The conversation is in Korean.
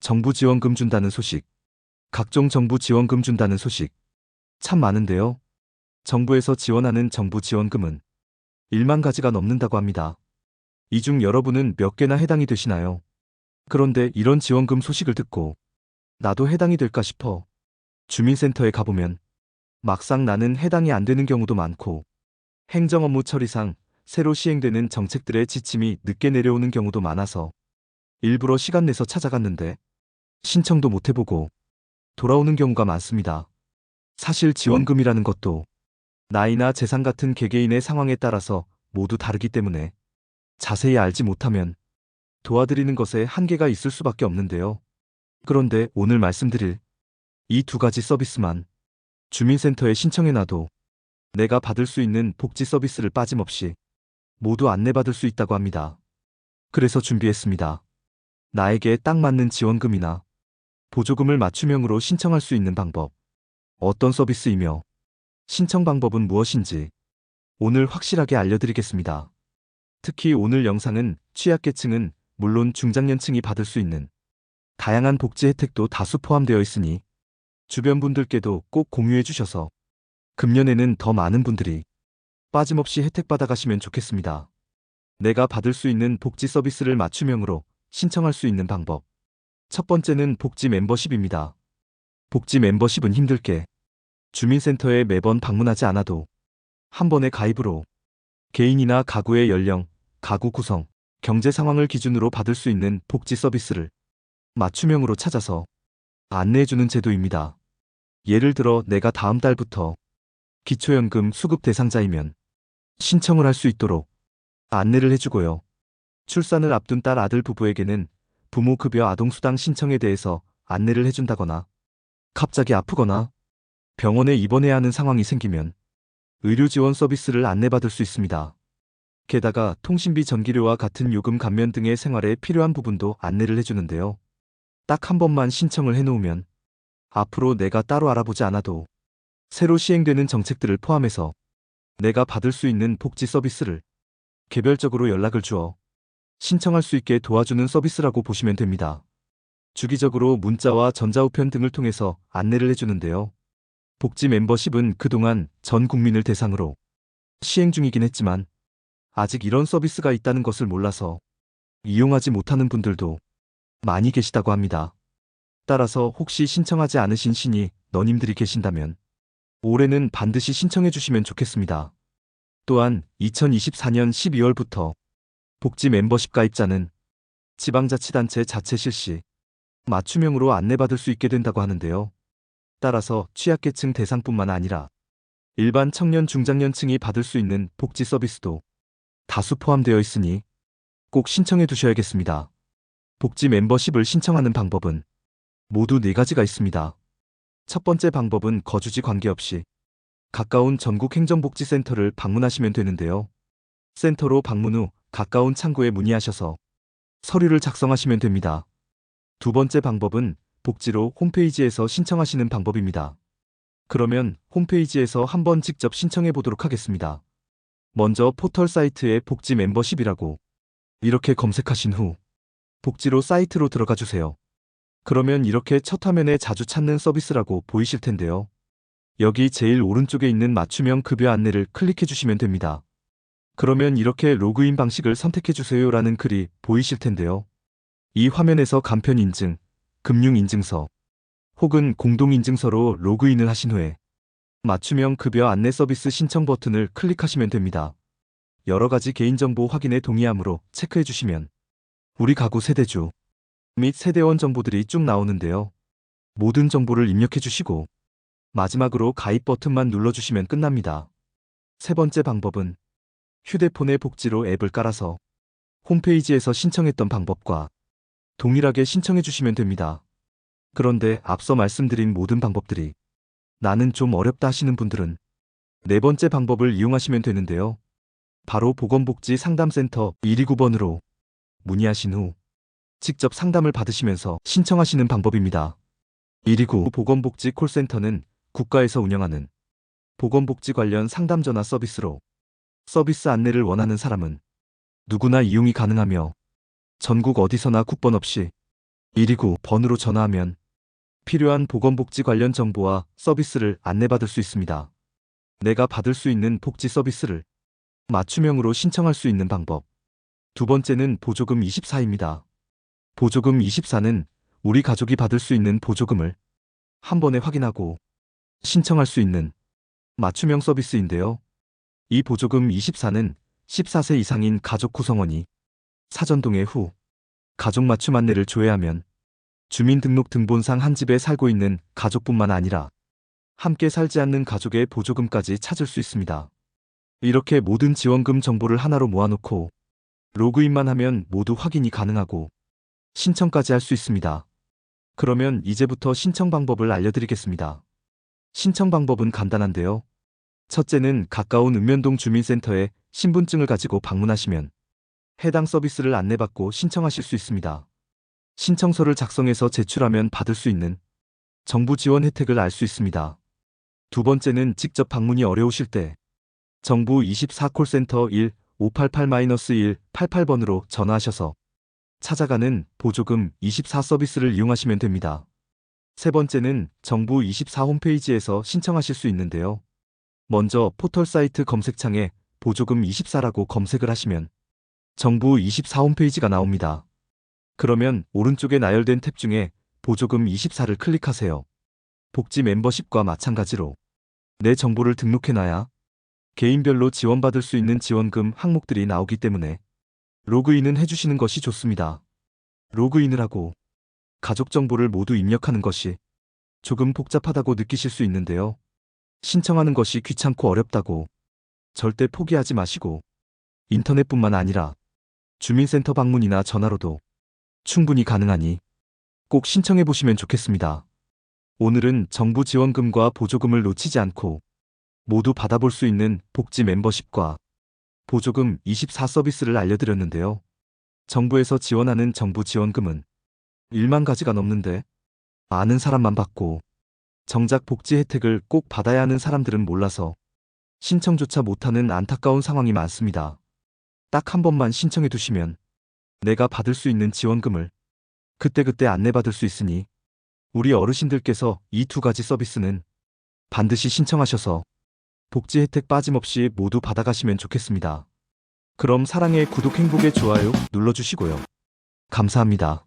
정부 지원금 준다는 소식, 각종 정부 지원금 준다는 소식 참 많은데요. 정부에서 지원하는 정부 지원금은 1만 가지가 넘는다고 합니다. 이 중 여러분은 몇 개나 해당이 되시나요? 그런데 이런 지원금 소식을 듣고 나도 해당이 될까 싶어 주민센터에 가보면 막상 나는 해당이 안 되는 경우도 많고 행정 업무 처리상 새로 시행되는 정책들의 지침이 늦게 내려오는 경우도 많아서 일부러 시간 내서 찾아갔는데 신청도 못 해보고 돌아오는 경우가 많습니다. 사실 지원금이라는 것도 나이나 재산 같은 개개인의 상황에 따라서 모두 다르기 때문에 자세히 알지 못하면 도와드리는 것에 한계가 있을 수밖에 없는데요. 그런데 오늘 말씀드릴 이 두 가지 서비스만 주민센터에 신청해놔도 내가 받을 수 있는 복지 서비스를 빠짐없이 모두 안내받을 수 있다고 합니다. 그래서 준비했습니다. 나에게 딱 맞는 지원금이나 보조금을 맞춤형으로 신청할 수 있는 방법, 어떤 서비스이며 신청 방법은 무엇인지 오늘 확실하게 알려드리겠습니다. 특히 오늘 영상은 취약계층은 물론 중장년층이 받을 수 있는 다양한 복지 혜택도 다수 포함되어 있으니 주변 분들께도 꼭 공유해 주셔서 금년에는 더 많은 분들이 빠짐없이 혜택 받아가시면 좋겠습니다. 내가 받을 수 있는 복지 서비스를 맞춤형으로 신청할 수 있는 방법. 첫 번째는 복지 멤버십입니다. 복지 멤버십은 힘들게 주민센터에 매번 방문하지 않아도 한 번의 가입으로 개인이나 가구의 연령, 가구 구성, 경제 상황을 기준으로 받을 수 있는 복지 서비스를 맞춤형으로 찾아서 안내해주는 제도입니다. 예를 들어 내가 다음 달부터 기초연금 수급 대상자이면 신청을 할 수 있도록 안내를 해주고요. 출산을 앞둔 딸 아들 부부에게는 부모급여 아동수당 신청에 대해서 안내를 해준다거나 갑자기 아프거나 병원에 입원해야 하는 상황이 생기면 의료 지원 서비스를 안내받을 수 있습니다. 게다가 통신비 전기료와 같은 요금 감면 등의 생활에 필요한 부분도 안내를 해주는데요. 딱 한 번만 신청을 해놓으면 앞으로 내가 따로 알아보지 않아도 새로 시행되는 정책들을 포함해서 내가 받을 수 있는 복지 서비스를 개별적으로 연락을 주어 신청할 수 있게 도와주는 서비스라고 보시면 됩니다. 주기적으로 문자와 전자우편 등을 통해서 안내를 해주는데요. 복지 멤버십은 그동안 전 국민을 대상으로 시행 중이긴 했지만 아직 이런 서비스가 있다는 것을 몰라서 이용하지 못하는 분들도 많이 계시다고 합니다. 따라서 혹시 신청하지 않으신 신이 너님들이 계신다면 올해는 반드시 신청해 주시면 좋겠습니다. 또한 2024년 12월부터 복지 멤버십 가입자는 지방자치단체 자체 실시 맞춤형으로 안내받을 수 있게 된다고 하는데요. 따라서 취약계층 대상뿐만 아니라 일반 청년 중장년층이 받을 수 있는 복지 서비스도 다수 포함되어 있으니 꼭 신청해 두셔야겠습니다. 복지 멤버십을 신청하는 방법은 모두 4가지가 있습니다. 첫 번째 방법은 거주지 관계없이 가까운 전국행정복지센터를 방문하시면 되는데요. 센터로 방문 후 가까운 창구에 문의하셔서 서류를 작성하시면 됩니다. 두 번째 방법은 복지로 홈페이지에서 신청하시는 방법입니다. 그러면 홈페이지에서 한번 직접 신청해 보도록 하겠습니다. 먼저 포털 사이트에 복지 멤버십이라고 이렇게 검색하신 후 복지로 사이트로 들어가 주세요. 그러면 이렇게 첫 화면에 자주 찾는 서비스라고 보이실 텐데요. 여기 제일 오른쪽에 있는 맞춤형 급여 안내를 클릭해 주시면 됩니다. 그러면 이렇게 로그인 방식을 선택해 주세요라는 글이 보이실 텐데요. 이 화면에서 간편 인증, 금융 인증서 혹은 공동 인증서로 로그인을 하신 후에 맞춤형 급여 안내 서비스 신청 버튼을 클릭하시면 됩니다. 여러 가지 개인정보 확인에 동의함으로 체크해 주시면 우리 가구 세대주 및 세대원 정보들이 쭉 나오는데요. 모든 정보를 입력해 주시고 마지막으로 가입 버튼만 눌러주시면 끝납니다. 세 번째 방법은 휴대폰에 복지로 앱을 깔아서 홈페이지에서 신청했던 방법과 동일하게 신청해 주시면 됩니다. 그런데 앞서 말씀드린 모든 방법들이 나는 좀 어렵다 하시는 분들은 네 번째 방법을 이용하시면 되는데요. 바로 보건복지상담센터 129번으로 문의하신 후 직접 상담을 받으시면서 신청하시는 방법입니다. 129 보건복지 콜센터는 국가에서 운영하는 보건복지 관련 상담 전화 서비스로 서비스 안내를 원하는 사람은 누구나 이용이 가능하며 전국 어디서나 국번 없이 129 번으로 전화하면 필요한 보건복지 관련 정보와 서비스를 안내받을 수 있습니다. 내가 받을 수 있는 복지 서비스를 맞춤형으로 신청할 수 있는 방법. 두 번째는 보조금 24입니다. 보조금 24는 우리 가족이 받을 수 있는 보조금을 한 번에 확인하고 신청할 수 있는 맞춤형 서비스인데요. 이 보조금 24는 14세 이상인 가족 구성원이 사전 동의 후 가족 맞춤 안내를 조회하면 주민등록등본상 한 집에 살고 있는 가족뿐만 아니라 함께 살지 않는 가족의 보조금까지 찾을 수 있습니다. 이렇게 모든 지원금 정보를 하나로 모아놓고 로그인만 하면 모두 확인이 가능하고 신청까지 할 수 있습니다. 그러면 이제부터 신청 방법을 알려드리겠습니다. 신청 방법은 간단한데요. 첫째는 가까운 읍면동 주민센터에 신분증을 가지고 방문하시면 해당 서비스를 안내받고 신청하실 수 있습니다. 신청서를 작성해서 제출하면 받을 수 있는 정부 지원 혜택을 알 수 있습니다. 두 번째는 직접 방문이 어려우실 때 정부 24콜센터 1-588-188번으로 전화하셔서 찾아가는 보조금 24 서비스를 이용하시면 됩니다. 세 번째는 정부 24 홈페이지에서 신청하실 수 있는데요. 먼저 포털 사이트 검색창에 보조금 24라고 검색을 하시면 정부 24 홈페이지가 나옵니다. 그러면 오른쪽에 나열된 탭 중에 보조금 24를 클릭하세요. 복지 멤버십과 마찬가지로 내 정보를 등록해놔야 개인별로 지원받을 수 있는 지원금 항목들이 나오기 때문에 로그인은 해주시는 것이 좋습니다. 로그인을 하고 가족 정보를 모두 입력하는 것이 조금 복잡하다고 느끼실 수 있는데요. 신청하는 것이 귀찮고 어렵다고 절대 포기하지 마시고 인터넷뿐만 아니라 주민센터 방문이나 전화로도 충분히 가능하니 꼭 신청해 보시면 좋겠습니다. 오늘은 정부 지원금과 보조금을 놓치지 않고 모두 받아볼 수 있는 복지 멤버십과 보조금 24 서비스를 알려드렸는데요. 정부에서 지원하는 정부 지원금은 1만 가지가 넘는데 아는 사람만 받고 정작 복지 혜택을 꼭 받아야 하는 사람들은 몰라서 신청조차 못하는 안타까운 상황이 많습니다. 딱 한 번만 신청해 두시면 내가 받을 수 있는 지원금을 그때그때 안내받을 수 있으니 우리 어르신들께서 이 두 가지 서비스는 반드시 신청하셔서 복지 혜택 빠짐없이 모두 받아가시면 좋겠습니다. 그럼 사랑의 구독 행복의 좋아요 눌러주시고요. 감사합니다.